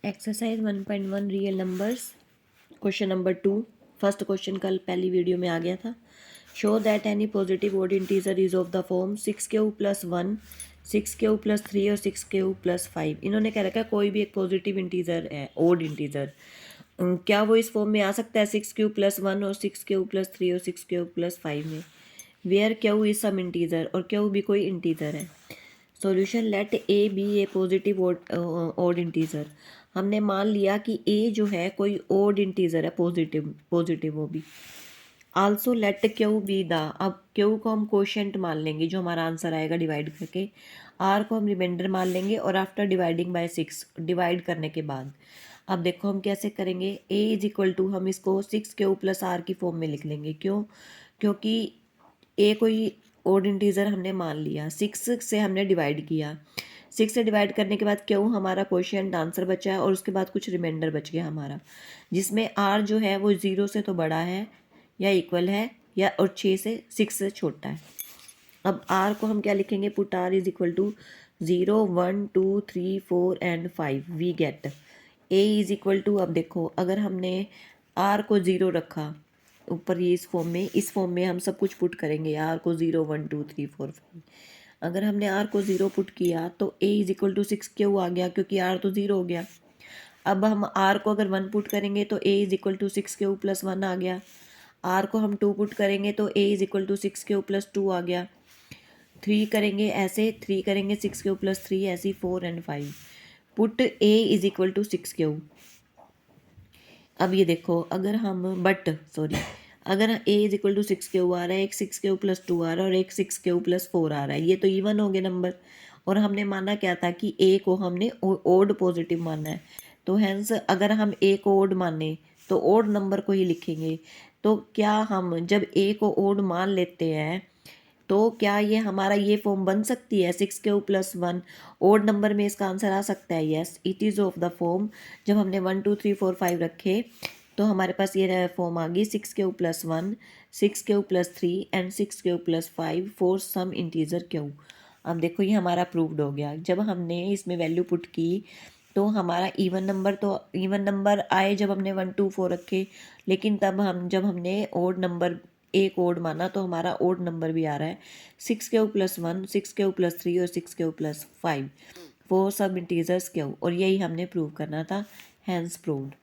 Exercise 1.1 real numbers question number 2। First question कल पहली video में आ गया था। Show that any positive odd integer is of the form 6 क्यू+1, 6 क्यू+3 और 6 क्यू+5। इन्होंने कह रखा है कोई भी एक पॉजिटिव इंटीजर है, ओड इंटीजर, क्या वो इस फॉर्म में आ सकता है 6 क्यू+1 और 6 क्यू+3 और 6 क्यू+5 में, where q is some integer और क्यू भी कोई इंटीजर है। Solution let a be a positive odd integer. हमने मान लिया कि ए जो है कोई ओड इंटीजर है, पॉजिटिव वो भी। Also let q be the, अब क्यू को हम कोशेंट मान लेंगे जो हमारा आंसर आएगा डिवाइड करके, आर को हम रिमाइंडर मान लेंगे और आफ्टर डिवाइडिंग बाय 6, डिवाइड करने के बाद अब देखो हम कैसे करेंगे। ए इज इक्वल टू, हम इसको 6 क्यू+r की फॉर्म में लिख लेंगे। क्यों? क्योंकि ए कोई ओड इंटीजर हमने मान लिया, 6 से हमने डिवाइड किया, 6 से डिवाइड करने के बाद क्यों हमारा क्वोशिएंट आंसर बचा है और उसके बाद कुछ रिमाइंडर बच गया हमारा, जिसमें आर जो है वो 0 से तो बड़ा है या इक्वल है या और 6 से छोटा है। अब आर को हम क्या लिखेंगे, put r is equal to 0, 1, 2, 3, 4 and 5। We get a is equal to, अब देखो अगर हमने आर को 0 रखा ऊपर, ये इस फॉर्म में हम सब कुछ पुट करेंगे, आर को 0, 1, 2, 3, 4, 5। अगर हमने आर को 0 पुट किया तो ए इज इक्वल टू 6 क्यू आ गया, क्योंकि आर तो 0 हो गया। अब हम आर को अगर 1 पुट करेंगे तो ए इज इक्वल टू 6 क्यू+1 आ गया। आर को हम 2 पुट करेंगे तो ए इज इक्वल टू 6 क्यू+2 आ गया। 3 करेंगे ऐसे, 3 करेंगे 6 क्यू+3 ऐसे 4 and 5। Put a is equal to 6 q. अब ये देखो अगर हम अगर a is equal to 6 q आ रहा है, एक 6 क्यू+2 आ रहा है और एक 6 क्यू+4 आ रहा है, ये तो इवन हो गए नंबर। और हमने माना क्या था कि ए को हमने ओड पॉजिटिव माना है, तो हैंस अगर हम ए को ओड माने तो ओड नंबर को ही लिखेंगे। तो क्या हम जब ए को ओड मान लेते हैं तो क्या ये हमारा ये फॉर्म बन सकती है 6 क्यू+1 ओड नंबर में, इसका आंसर आ सकता है yes, it is of the form. जब हमने 1, 2, 3, 4, 5 रखे तो हमारे पास ये फॉर्म आ गई 6 क्यू+1, 6 q and 6 q for some integer q. अब देखो ये हमारा प्रूव्ड हो गया। जब हमने इसमें वैल्यू पुट की तो हमारा इवन नंबर आए जब हमने 1, 2, 4 रखे, लेकिन जब हमने ओड नंबर एक ओड माना तो हमारा ओड नंबर भी आ रहा है 6 क्यू+1, 6 क्यू+3 और 6 क्यू+5 वो सब इंटीजर्स क्यू, और यही हमने प्रूव करना था, हैंस प्रूव्ड।